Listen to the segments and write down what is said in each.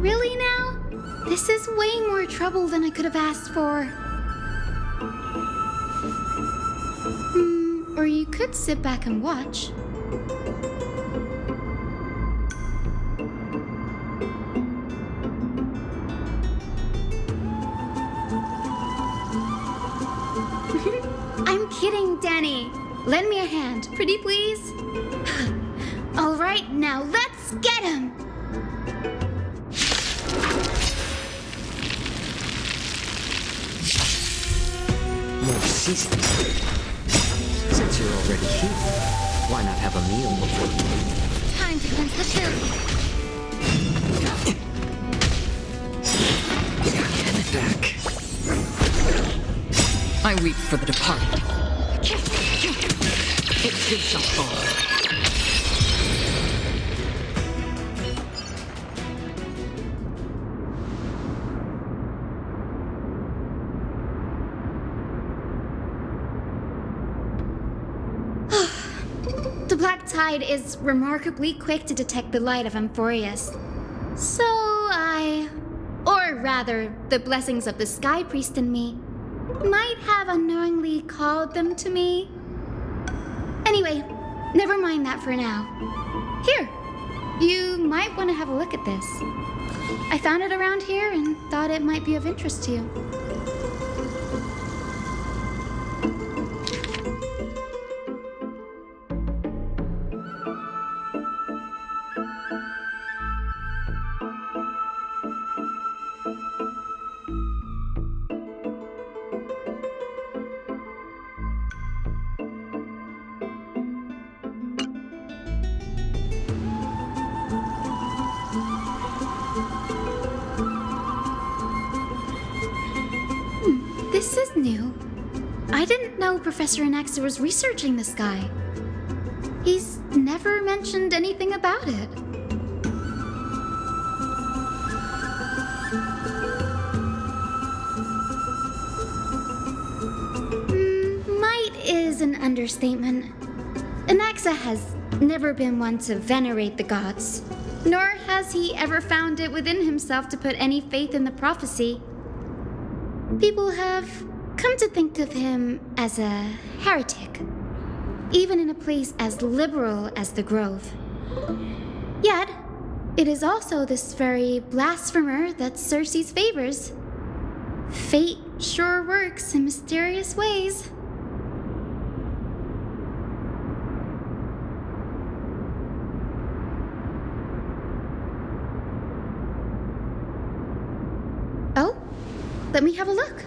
Really now? This is way more trouble than I could have asked for. Or you could sit back and watch. I'm kidding, Danny. Lend me a hand, pretty please. All right, now let's get him! More seasoning. Since you're already here, why not have a meal before you leave? Time to cleanse the chill. Get it back. I weep for the departed. It too shall fall. The black tide is remarkably quick to detect the light of Amphoreus. So or rather, the blessings of the Sky Priest in me, might have unknowingly called them to me. Anyway, never mind that for now. Here, you might want to have a look at this. I found it around here and thought it might be of interest to you. This is new. I didn't know Professor Anaxa was researching the sky. He's never mentioned anything about it. Might is an understatement. Anaxa has never been one to venerate the gods, nor has he ever found it within himself to put any faith in the prophecy. People have come to think of him as a heretic, even in a place as liberal as the Grove. Yet, it is also this very blasphemer that Circe's favors. Fate sure works in mysterious ways. Oh? Let me have a look.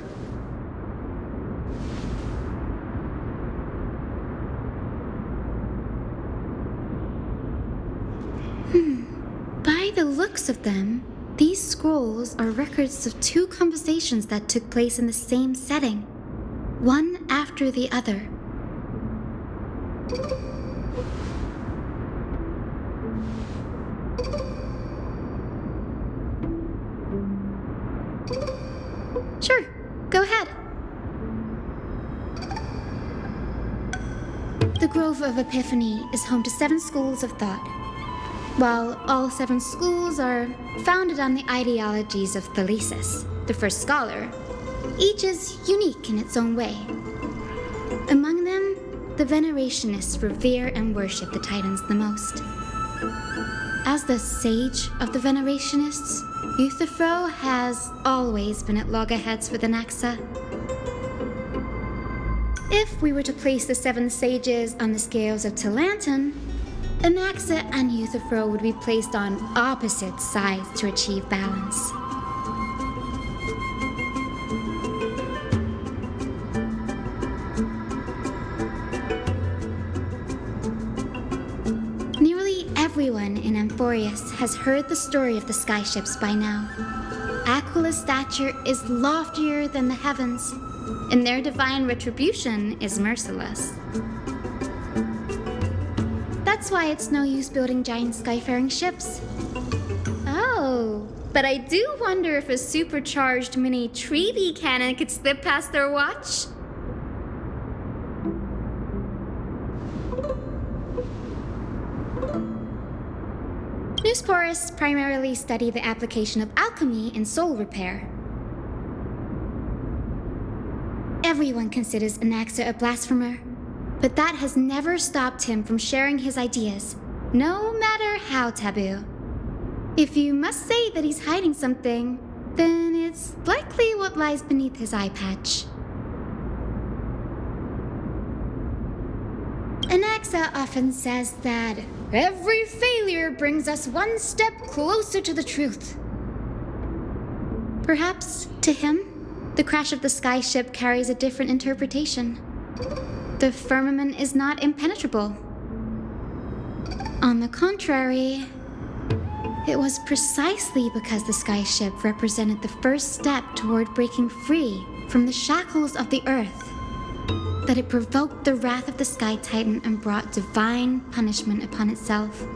By the looks of them, these scrolls are records of two conversations that took place in the same setting, one after the other. Sure, go ahead. The Grove of Epiphany is home to 7 schools of thought. While all 7 schools are founded on the ideologies of Thalesis, the first scholar, each is unique in its own way. Among them, the Venerationists revere and worship the Titans the most. As the sage of the Venerationists, Euthyphro has always been at loggerheads with Anaxa. If we were to place the 7 sages on the scales of Talanton, Anaxa and Euthyphro would be placed on opposite sides to achieve balance. Nearly everyone in Amphoreus has heard the story of the skyships by now. Aquila's stature is loftier than the heavens, and their divine retribution is merciless. That's why it's no use building giant skyfaring ships. Oh, but I do wonder if a supercharged mini Treevee cannon could slip past their watch. Newsporists primarily study the application of alchemy in soul repair. Everyone considers Anaxa a blasphemer, but that has never stopped him from sharing his ideas, no matter how taboo. If you must say that he's hiding something, then it's likely what lies beneath his eye patch. Anaxa often says that every failure brings us one step closer to the truth. Perhaps, to him, the crash of the skyship carries a different interpretation. The firmament is not impenetrable. On the contrary, it was precisely because the skyship represented the first step toward breaking free from the shackles of the earth that it provoked the wrath of the Sky Titan and brought divine punishment upon itself.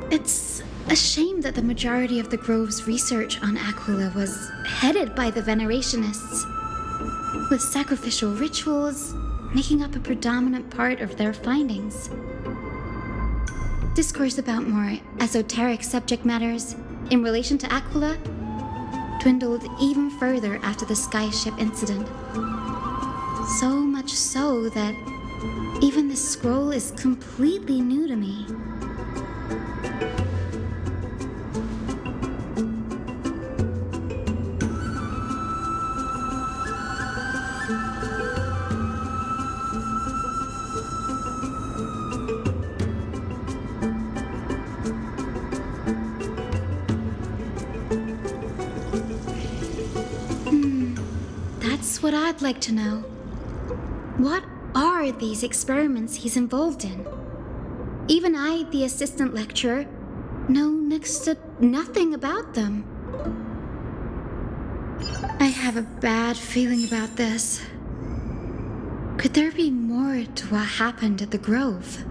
It's a shame that the majority of the Grove's research on Aquila was headed by the Venerationists, with sacrificial rituals making up a predominant part of their findings. Discourse about more esoteric subject matters in relation to Aquila dwindled even further after the skyship incident. So much so that even this scroll is completely new to me. That's what I'd like to know. What are these experiments he's involved in? Even I, the assistant lecturer, know next to nothing about them. I have a bad feeling about this. Could there be more to what happened at the Grove?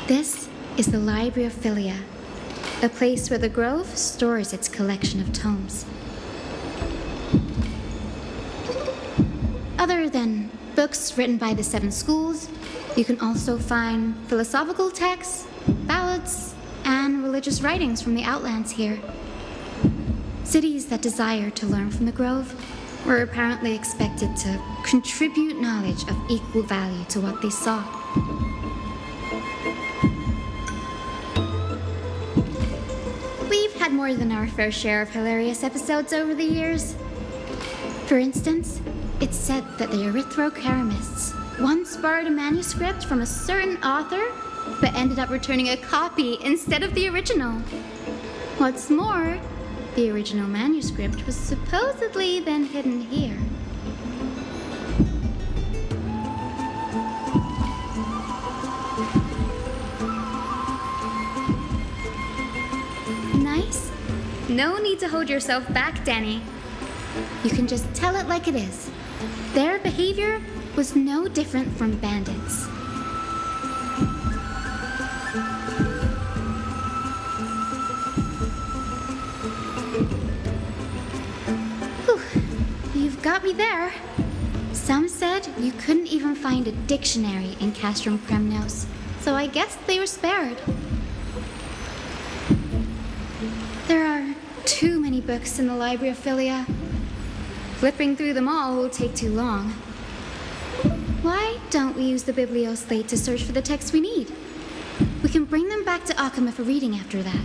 This is the Library of Philia, a place where the Grove stores its collection of tomes. Other than books written by the 7 schools, you can also find philosophical texts, ballads, and religious writings from the Outlands here. Cities that desire to learn from the Grove were apparently expected to contribute knowledge of equal value to what they sought. We've had more than our fair share of hilarious episodes over the years. For instance, it's said that the Erythrocheramists once borrowed a manuscript from a certain author, but ended up returning a copy instead of the original. What's more, the original manuscript was supposedly then hidden here. Nice? No need to hold yourself back, Danny. You can just tell it like it is. Their behavior was no different from bandits. Whew, you've got me there. Some said you couldn't even find a dictionary in Castrum Kremnos, so I guess they were spared. There are too many books in the Library of Philia. Flipping through them all will take too long. Why don't we use the biblioslate to search for the texts we need? We can bring them back to Akama for reading after that.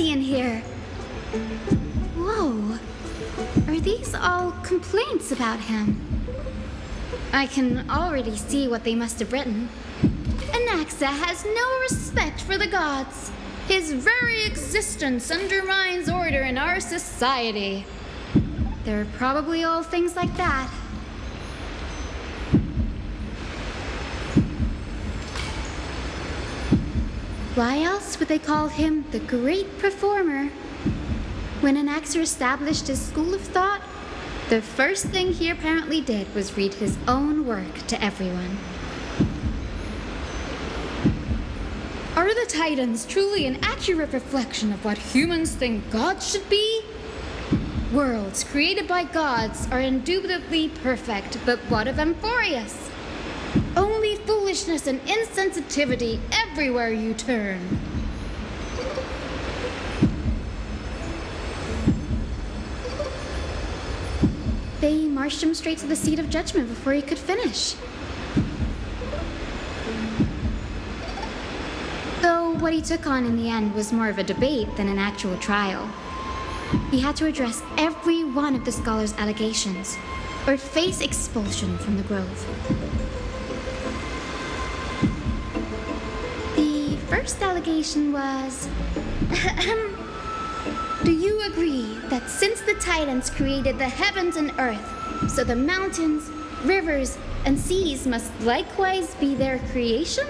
In here. Whoa. Are these all complaints about him? I can already see what they must have written. Anaxa has no respect for the gods. His very existence undermines order in our society. They're probably all things like that. Why else would they call him the Great Performer? When Anaxa established his school of thought, the first thing he apparently did was read his own work to everyone. Are the Titans truly an accurate reflection of what humans think gods should be? Worlds created by gods are indubitably perfect, but what of Amphoreus? Only foolishness and insensitivity everywhere you turn. They marched him straight to the seat of judgment before he could finish. Though what he took on in the end was more of a debate than an actual trial. He had to address every one of the scholar's allegations, or face expulsion from the grove. The first allegation was... Do you agree that since the Titans created the heavens and earth, so the mountains, rivers, and seas must likewise be their creations?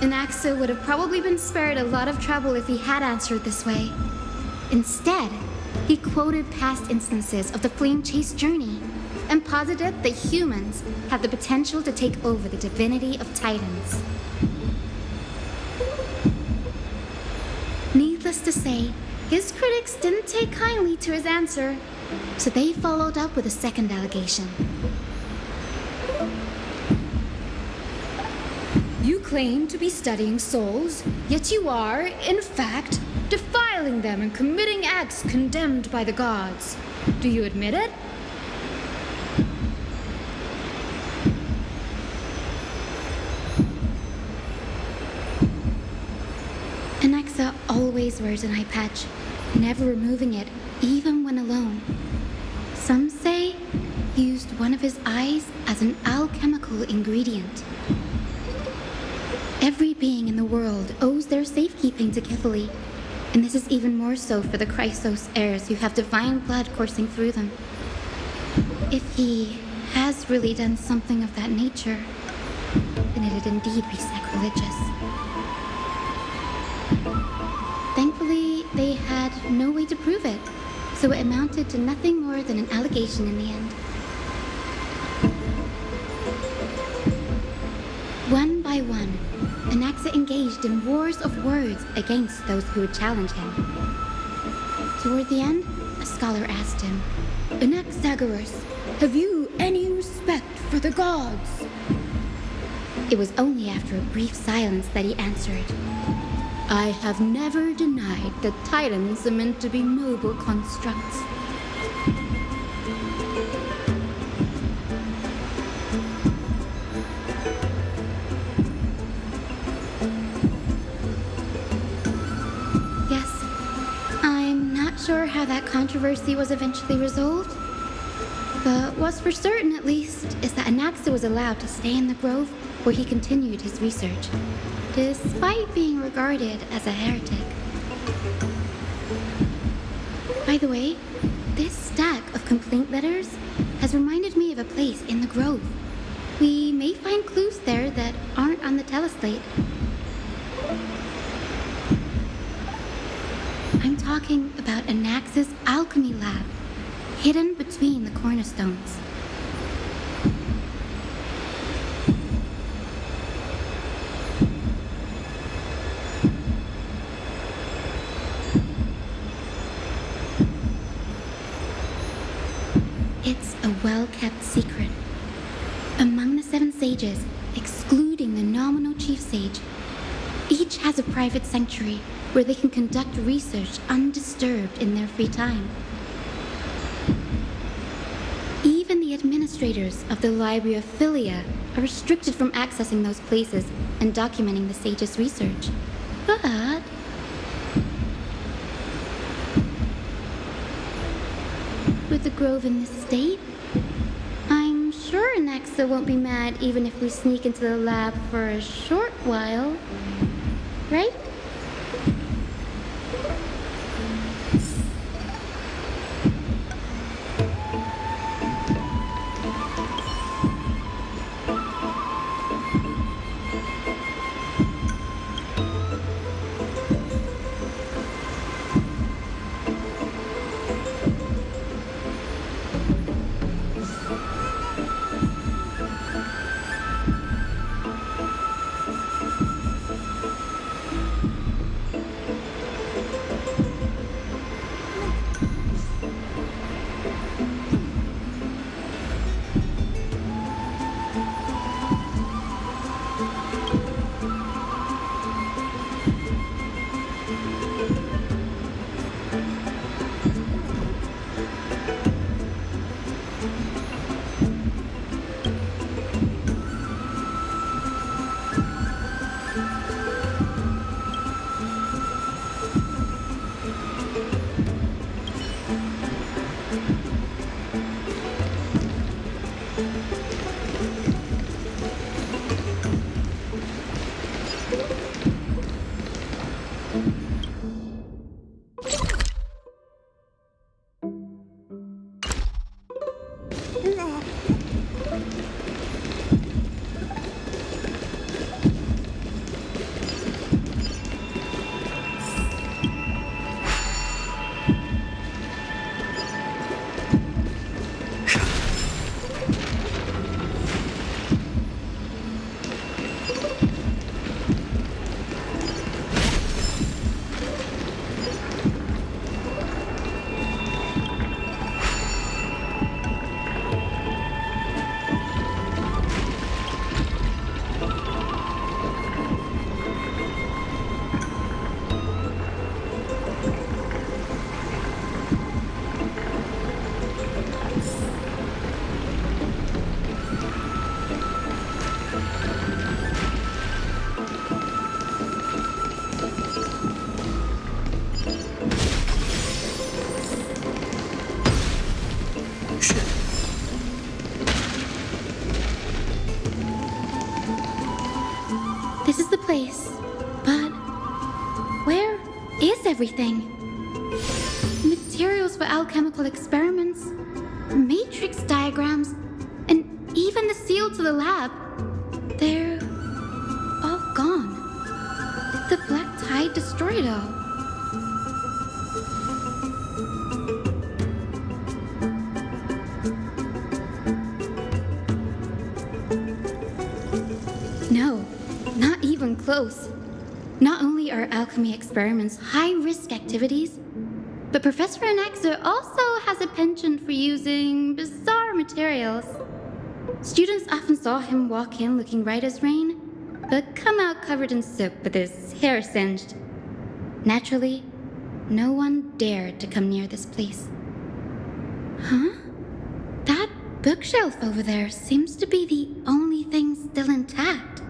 Anaxa would have probably been spared a lot of trouble if he had answered this way. Instead, he quoted past instances of the flame-chase journey and posited that humans have the potential to take over the divinity of Titans. Needless to say, his critics didn't take kindly to his answer, so they followed up with a second allegation. You claim to be studying souls, yet you are, in fact, defiling them and committing acts condemned by the gods. Do you admit it? Anaxa always wears an eye patch, never removing it, even when alone. Some say he used one of his eyes as an alchemical ingredient. Every being in the world owes their safekeeping to Kephale, and this is even more so for the Chrysos heirs who have divine blood coursing through them. If he has really done something of that nature, then it'd indeed be sacrilegious. Thankfully, they had no way to prove it, so it amounted to nothing more than an allegation in the end. One by one, Anaxa engaged in wars of words against those who would challenge him. Toward the end, a scholar asked him, "Anaxagoras, have you any respect for the gods?" It was only after a brief silence that he answered, "I have never denied that Titans are meant to be noble constructs." Sure how that controversy was eventually resolved, but what's for certain at least is that Anaxa was allowed to stay in the grove where he continued his research, despite being regarded as a heretic. By the way, this stack of complaint letters has reminded me of a place in the grove. We may find clues there that aren't on the teleslate. I'm talking about Anaxa's alchemy lab, hidden between the cornerstones. It's a well-kept secret. Among the 7 sages, excluding the nominal chief sage, each has a private sanctuary where they can conduct research undisturbed in their free time. Even the administrators of the Library of Philia are restricted from accessing those places and documenting the sage's research. But with the grove in this state. I'm sure Anaxa won't be mad even if we sneak into the lab for a short while. Right? This is the place, but where is everything? Materials for alchemical experiments, matrix diagrams, and even the seal to the lab. They're all gone. The black tide destroyed it all. No, not even close. Not only are alchemy experiments high-risk activities, but Professor Anaxa also has a penchant for using bizarre materials. Students often saw him walk in looking right as rain, but come out covered in soap with his hair singed. Naturally, no one dared to come near this place. Huh? That bookshelf over there seems to be the only thing still intact.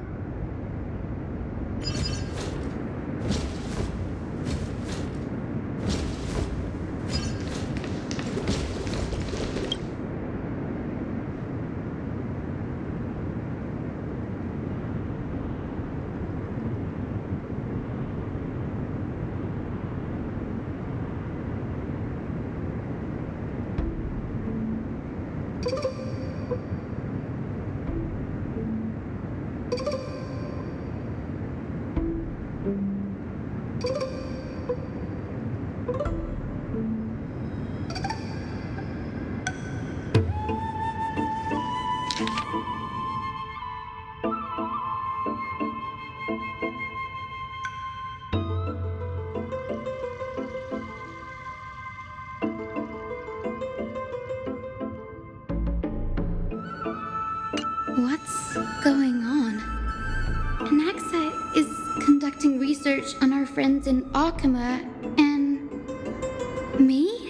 What's going on? Anaxa is conducting research on our friends in Alchema and me?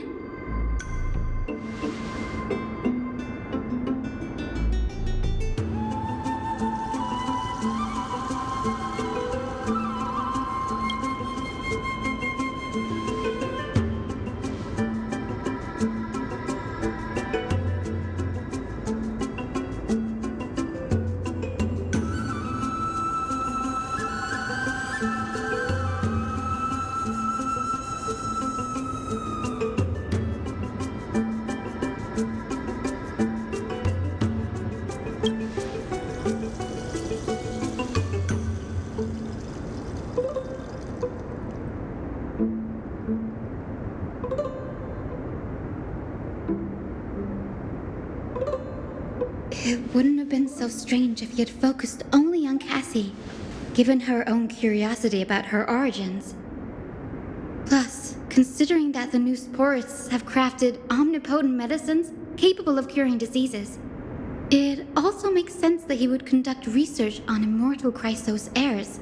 It wouldn't have been so strange if he had focused only on Cassie, given her own curiosity about her origins. Plus, considering that the new sporists have crafted omnipotent medicines capable of curing diseases, it also makes sense that he would conduct research on immortal Chrysos heirs.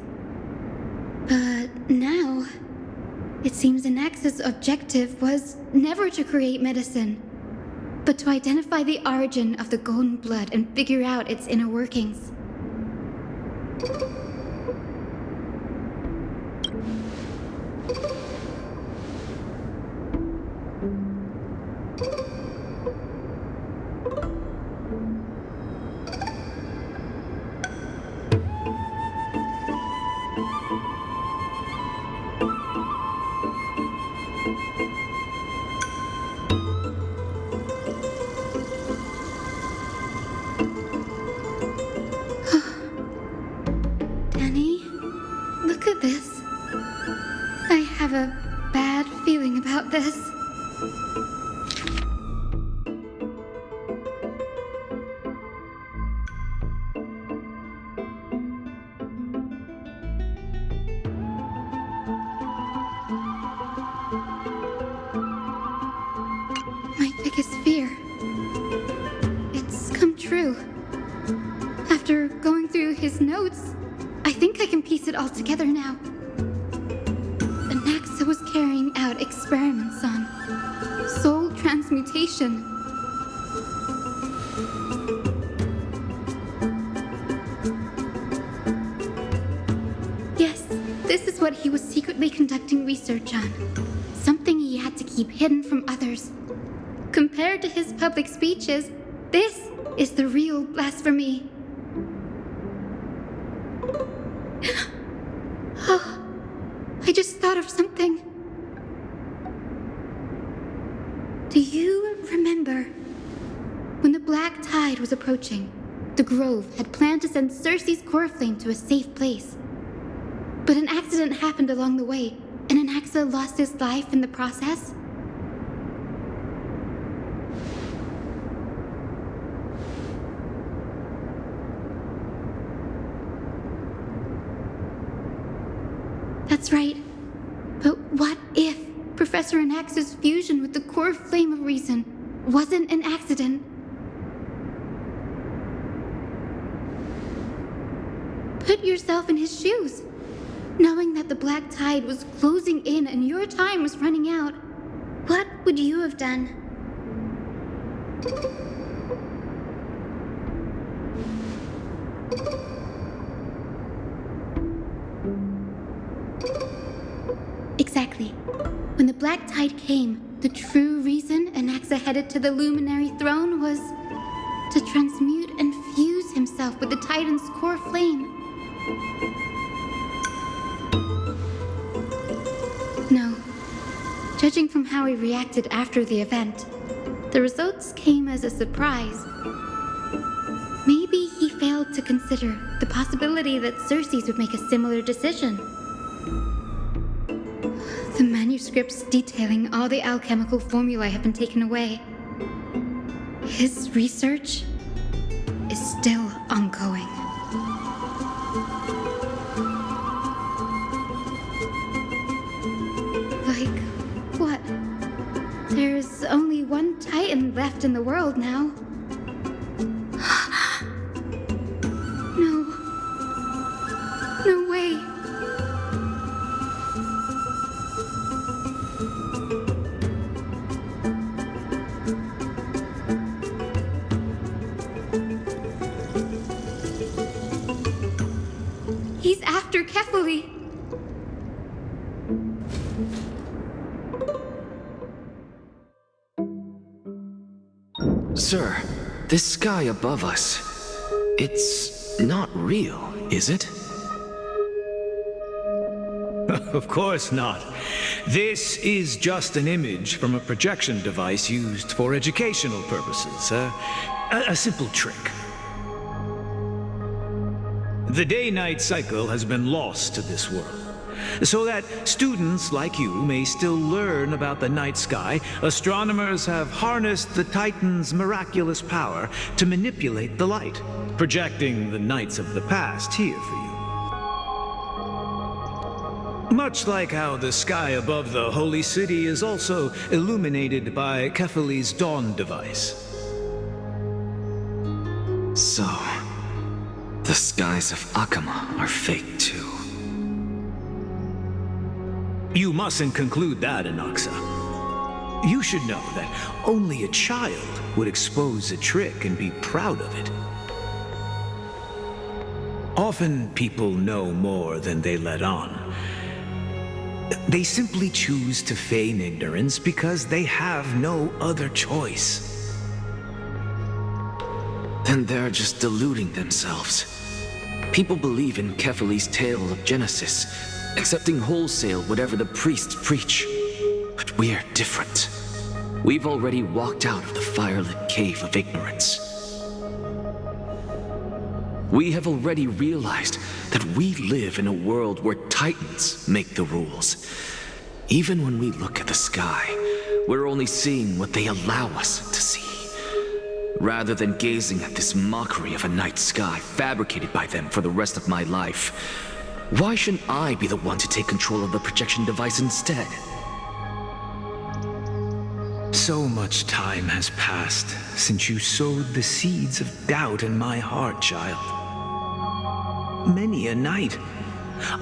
But now, it seems Anaxa's objective was never to create medicine, but to identify the origin of the golden blood and figure out its inner workings. Danny, look at this. I have a bad feeling about this. My biggest fear. It's come true. After going through his notes, I think I can piece it all together now. Anaxa was carrying out experiments on soul transmutation. Yes, this is what he was secretly conducting research on. Something he had to keep hidden from others. Compared to his public speeches, this is the real blasphemy. Oh, I just thought of something. Do you remember when the black tide was approaching? The Grove had planned to send Circe's core flame to a safe place. But an accident happened along the way, and Anaxa lost his life in the process? That's right. But what if Professor Anaxa's fusion with the core flame of reason wasn't an accident? Put yourself in his shoes. Knowing that the black tide was closing in and your time was running out, what would you have done? Exactly. When the black tide came, the true reason Anaxa headed to the luminary throne was to transmute and fuse himself with the Titan's core flame. No. Judging from how he reacted after the event, the results came as a surprise. Maybe he failed to consider the possibility that Circe's would make a similar decision. The manuscripts detailing all the alchemical formulae have been taken away. His research is still ongoing. Like, what? There's only one Titan left in the world now. No. No way. He's after Kephale. Sir, this sky above us, it's not real, is it? Of course not. This is just an image from a projection device used for educational purposes. A simple trick. The day-night cycle has been lost to this world. So that students like you may still learn about the night sky, astronomers have harnessed the Titan's miraculous power to manipulate the light, projecting the nights of the past here for you. Much like how the sky above the holy city is also illuminated by Kephale's dawn device. So, the skies of Akama are fake too. You mustn't conclude that, Anaxa. You should know that only a child would expose a trick and be proud of it. Often people know more than they let on. They simply choose to feign ignorance because they have no other choice. Then they're just deluding themselves. People believe in Kephale's tale of Genesis, accepting wholesale whatever the priests preach. But we're different. We've already walked out of the firelit cave of ignorance. We have already realized that we live in a world where Titans make the rules. Even when we look at the sky, we're only seeing what they allow us to see. Rather than gazing at this mockery of a night sky fabricated by them for the rest of my life, why shouldn't I be the one to take control of the projection device instead? So much time has passed since you sowed the seeds of doubt in my heart, child. Many a night,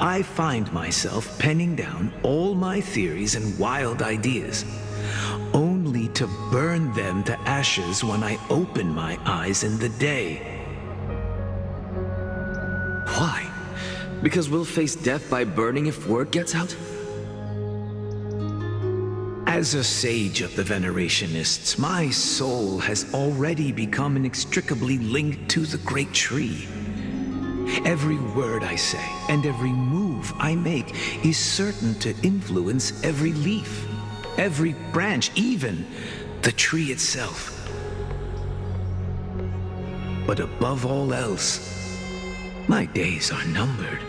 I find myself penning down all my theories and wild ideas, only to burn them to ashes when I open my eyes in the day. Why? Because we'll face death by burning if word gets out? As a sage of the Venerationists, my soul has already become inextricably linked to the great tree. Every word I say and every move I make is certain to influence every leaf, every branch, even the tree itself. But above all else, my days are numbered.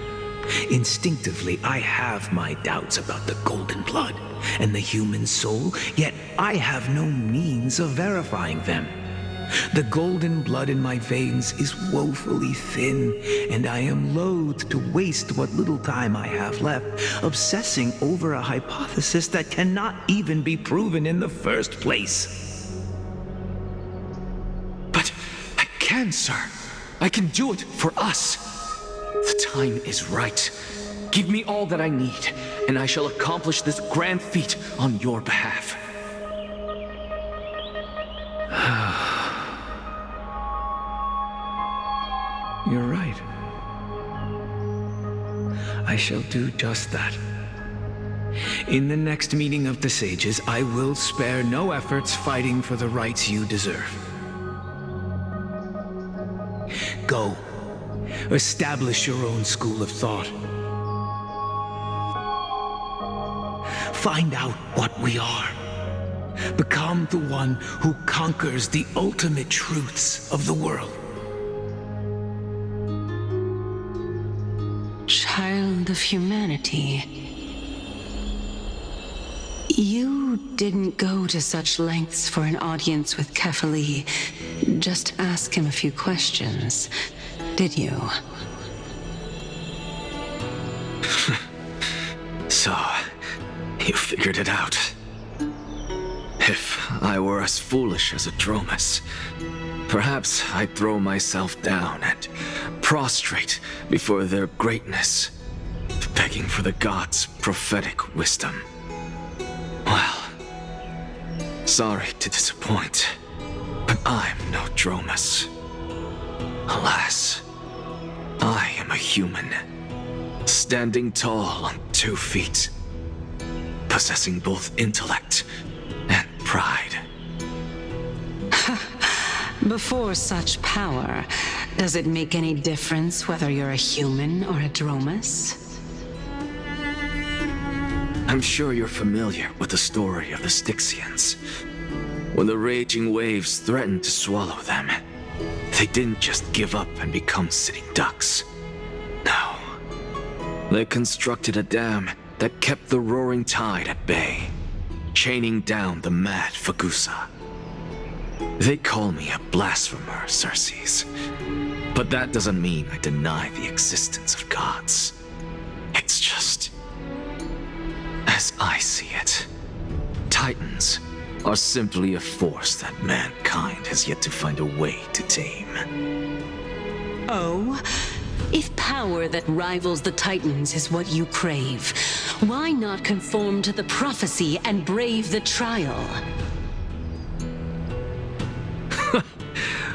Instinctively, I have my doubts about the golden blood and the human soul, yet I have no means of verifying them. The golden blood in my veins is woefully thin, and I am loath to waste what little time I have left obsessing over a hypothesis that cannot even be proven in the first place. But I can, sir. I can do it for us. The time is right. Give me all that I need, and I shall accomplish this grand feat on your behalf. You're right. I shall do just that. In the next meeting of the sages, I will spare no efforts fighting for the rights you deserve. Go. Establish your own school of thought. Find out what we are. Become the one who conquers the ultimate truths of the world. Child of humanity. You didn't go to such lengths for an audience with Kephale. Just ask him a few questions, did you? So, you figured it out. If I were as foolish as a Dromus, perhaps I'd throw myself down and prostrate before their greatness, begging for the gods' prophetic wisdom. Well, sorry to disappoint, but I'm no Dromus. Alas, I am a human, standing tall on 2 feet, possessing both intellect and pride. Before such power, does it make any difference whether you're a human or a Dromus? I'm sure you're familiar with the story of the Styxians. When the raging waves threatened to swallow them, they didn't just give up and become sitting ducks. No. They constructed a dam that kept the roaring tide at bay, chaining down the mad Fagusa. They call me a blasphemer, Circes. But that doesn't mean I deny the existence of gods. It's just... as I see it, Titans are simply a force that mankind has yet to find a way to tame. Oh? If power that rivals the Titans is what you crave, why not conform to the prophecy and brave the trial?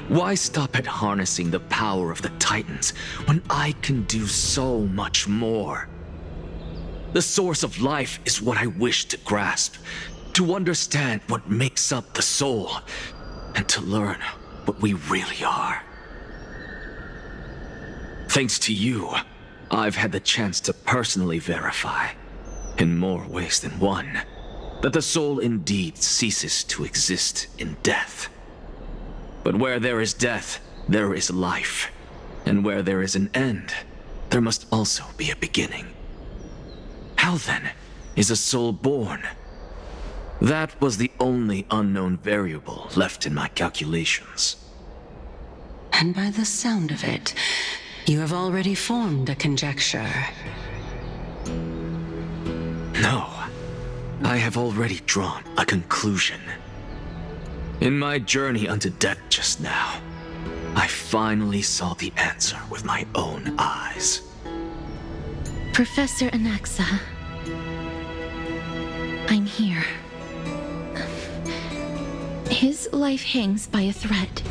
Why stop at harnessing the power of the Titans when I can do so much more? The source of life is what I wish to grasp, to understand what makes up the soul, and to learn what we really are. Thanks to you, I've had the chance to personally verify, in more ways than one, that the soul indeed ceases to exist in death. But where there is death, there is life. And where there is an end, there must also be a beginning. How then is a soul born? That was the only unknown variable left in my calculations. And by the sound of it, you have already formed a conjecture. No, I have already drawn a conclusion. In my journey unto death just now, I finally saw the answer with my own eyes. Professor Anaxa, I'm here. His life hangs by a thread.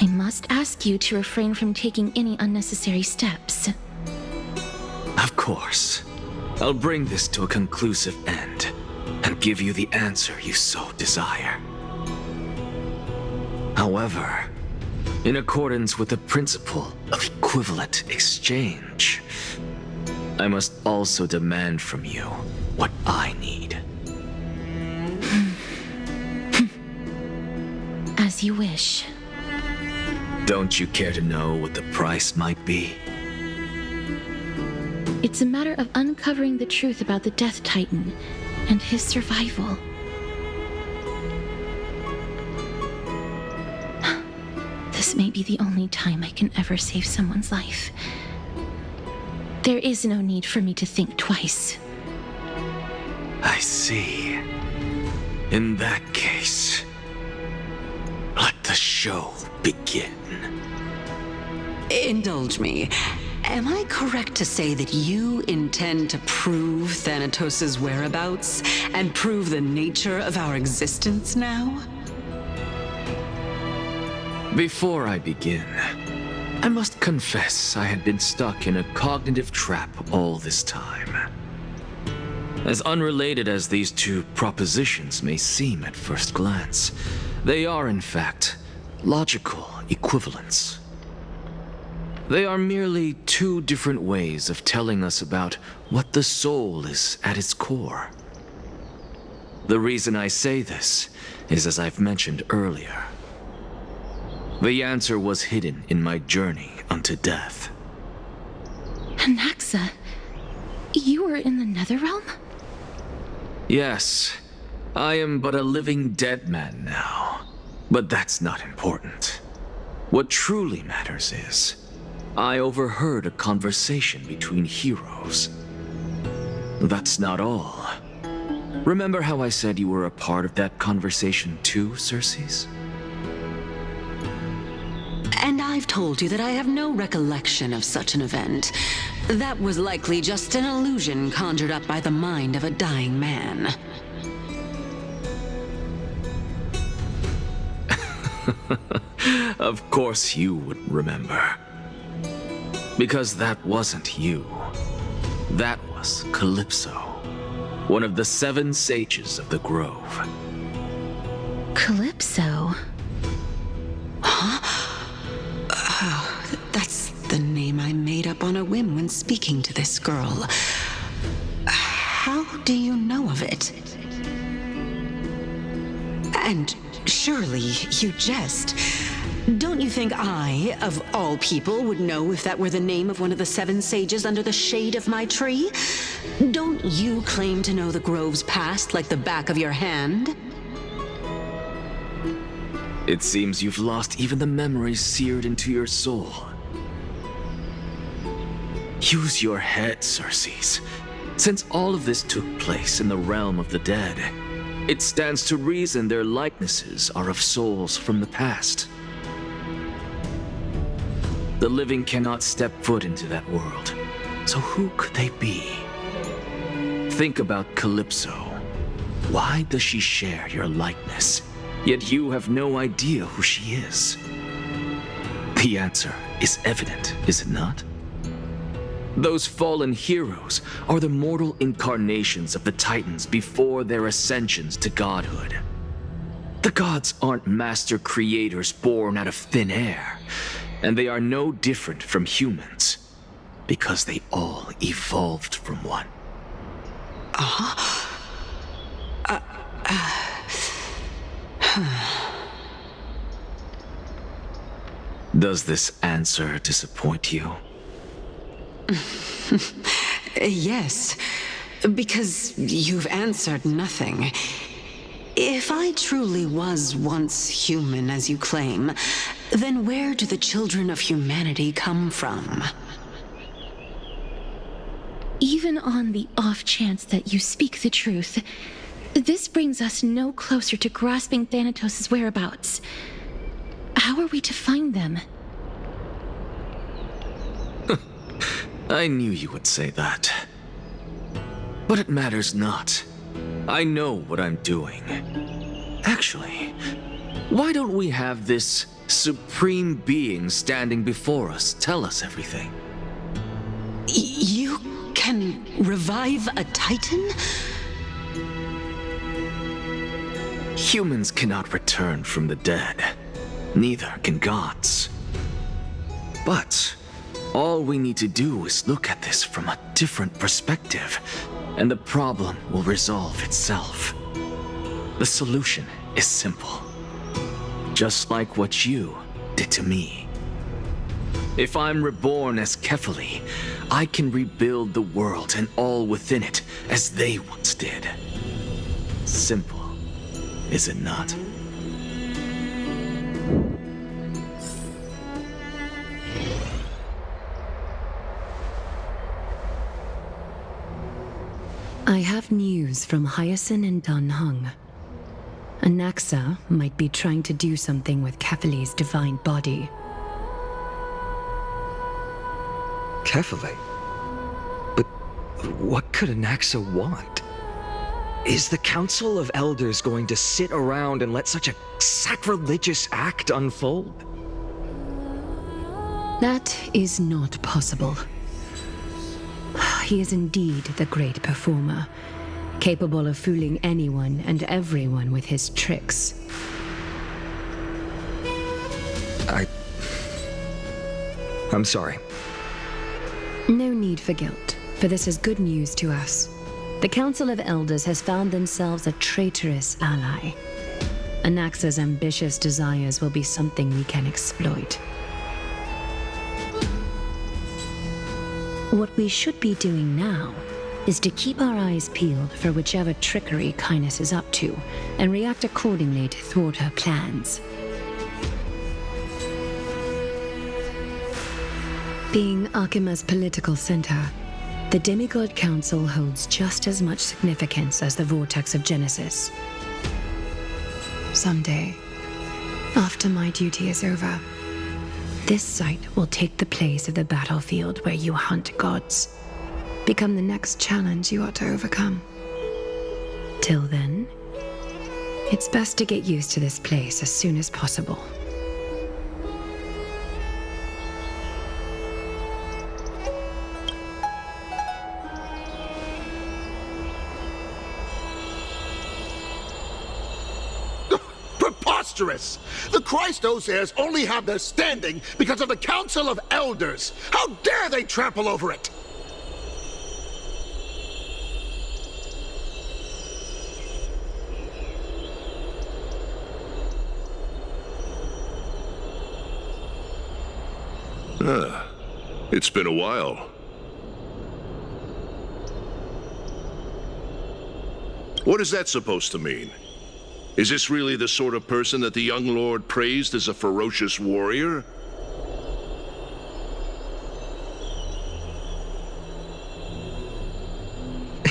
I must ask you to refrain from taking any unnecessary steps. Of course. I'll bring this to a conclusive end, and give you the answer you so desire. However, in accordance with the principle of equivalent exchange, I must also demand from you what I need. As you wish. Don't you care to know what the price might be? It's a matter of uncovering the truth about the Death Titan and his survival. This may be the only time I can ever save someone's life. There is no need for me to think twice. I see. In that case, let the show begin. Indulge me. Am I correct to say that you intend to prove Thanatos' whereabouts and prove the nature of our existence now? Before I begin, I must confess I had been stuck in a cognitive trap all this time. As unrelated as these two propositions may seem at first glance, they are in fact logical equivalents. They are merely two different ways of telling us about what the soul is at its core. The reason I say this is, as I've mentioned earlier, the answer was hidden in my journey unto death. Anaxa, you were in the Netherrealm? Yes, I am but a living dead man now, but that's not important. What truly matters is, I overheard a conversation between heroes. That's not all. Remember how I said you were a part of that conversation too, Circes? And I've told you that I have no recollection of such an event. That was likely just an illusion conjured up by the mind of a dying man. Of course you would remember. Because that wasn't you. That was Calypso, one of the 7 sages of the Grove. Calypso? That's the name I made up on a whim when speaking to this girl. How do you know of it? And surely you jest. Don't You think I, of all people, would know if that were the name of one of the 7 sages under the shade of my tree? Don't you claim to know the grove's past like the back of your hand? It seems you've lost even the memories seared into your soul. Use your head, Circes. Since all of this took place in the realm of the dead, it stands to reason their likenesses are of souls from the past. The living cannot step foot into that world, so who could they be? Think about Calypso. Why does she share your likeness, yet you have no idea who she is? The answer is evident, is it not? Those fallen heroes are the mortal incarnations of the Titans before their ascensions to godhood. The gods aren't master creators born out of thin air, and they are no different from humans, because they all evolved from one. Does this answer disappoint you? Yes, because you've answered nothing. If I truly was once human, as you claim, then where do the children of humanity come from? Even on the off chance that you speak the truth, this brings us no closer to grasping Thanatos' whereabouts. How are we to find them? I knew you would say that. But it matters not. I know what I'm doing. Actually, why don't we have this supreme being standing before us tell us everything? You can revive a Titan? Humans cannot return from the dead. Neither can gods. But all we need to do is look at this from a different perspective, and the problem will resolve itself. The solution is simple. Just like what you did to me. If I'm reborn as Kephale, I can rebuild the world and all within it as they once did. Simple, is it not? I have news from Hyacine and Heng. Anaxa might be trying to do something with Kephale's divine body. Kephale? But what could Anaxa want? Is the Council of Elders going to sit around and let such a sacrilegious act unfold? That is not possible. He is indeed the great performer, capable of fooling anyone and everyone with his tricks. I'm sorry. No need for guilt, for this is good news to us. The Council of Elders has found themselves a traitorous ally. Anaxa's ambitious desires will be something we can exploit. What we should be doing now is to keep our eyes peeled for whichever trickery Kynus is up to, and react accordingly to thwart her plans. Being Akima's political center, the Demigod Council holds just as much significance as the Vortex of Genesis. Someday, after my duty is over, this site will take the place of the battlefield where you hunt gods. Become the next challenge you ought to overcome. Till then, it's best to get used to this place as soon as possible. Preposterous! The Christos heirs only have their standing because of the Council of Elders! How dare they trample over it! It's been a while. What is that supposed to mean? Is this really the sort of person that the young lord praised as a ferocious warrior?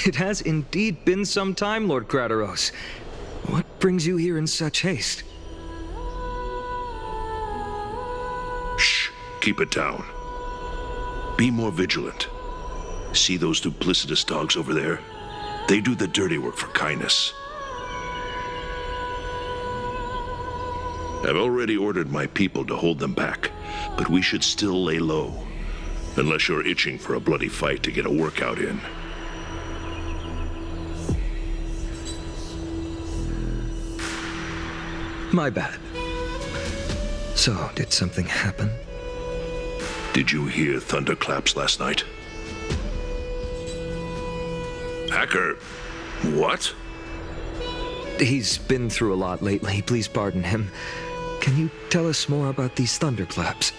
It has indeed been some time, Lord Kratos. What brings you here in such haste? Shh, keep it down. Be more vigilant. See those duplicitous dogs over there? They do the dirty work for kindness. I've already ordered my people to hold them back, but we should still lay low. Unless you're itching for a bloody fight to get a workout in. My bad. So, did something happen? Did you hear thunderclaps last night? Hacker, what? He's been through a lot lately, please pardon him. Can you tell us more about these thunderclaps?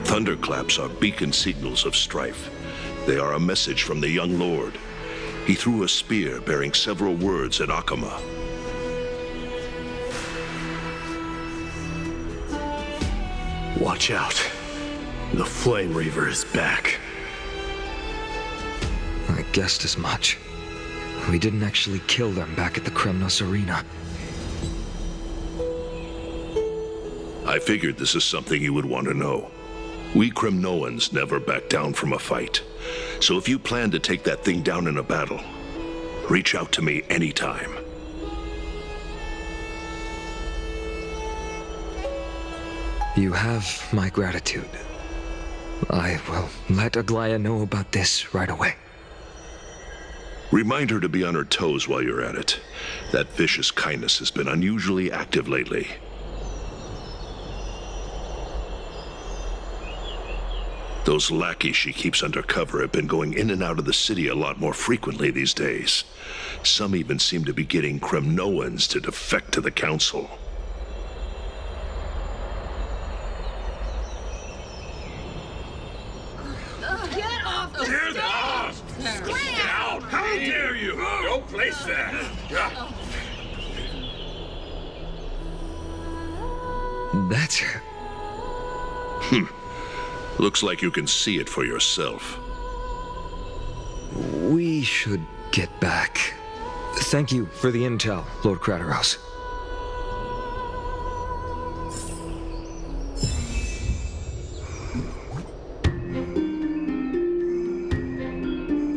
Thunderclaps are beacon signals of strife. They are a message from the young lord. He threw a spear bearing several words at Akama. Watch out. The Flame Reaver is back. I guessed as much. We didn't actually kill them back at the Kremnos Arena. I figured this is something you would want to know. We Kremnoans never back down from a fight. So if you plan to take that thing down in a battle, reach out to me anytime. You have my gratitude. I will let Aglaya know about this right away. Remind her to be on her toes while you're at it. That vicious kindness has been unusually active lately. Those lackeys she keeps under cover have been going in and out of the city a lot more frequently these days. Some even seem to be getting Kremnoans to defect to the Council. Get off the stage! Get off! Get out! How dare you! Don't place that! That's her. Looks like you can see it for yourself. We should get back. Thank you for the intel, Lord Kratos.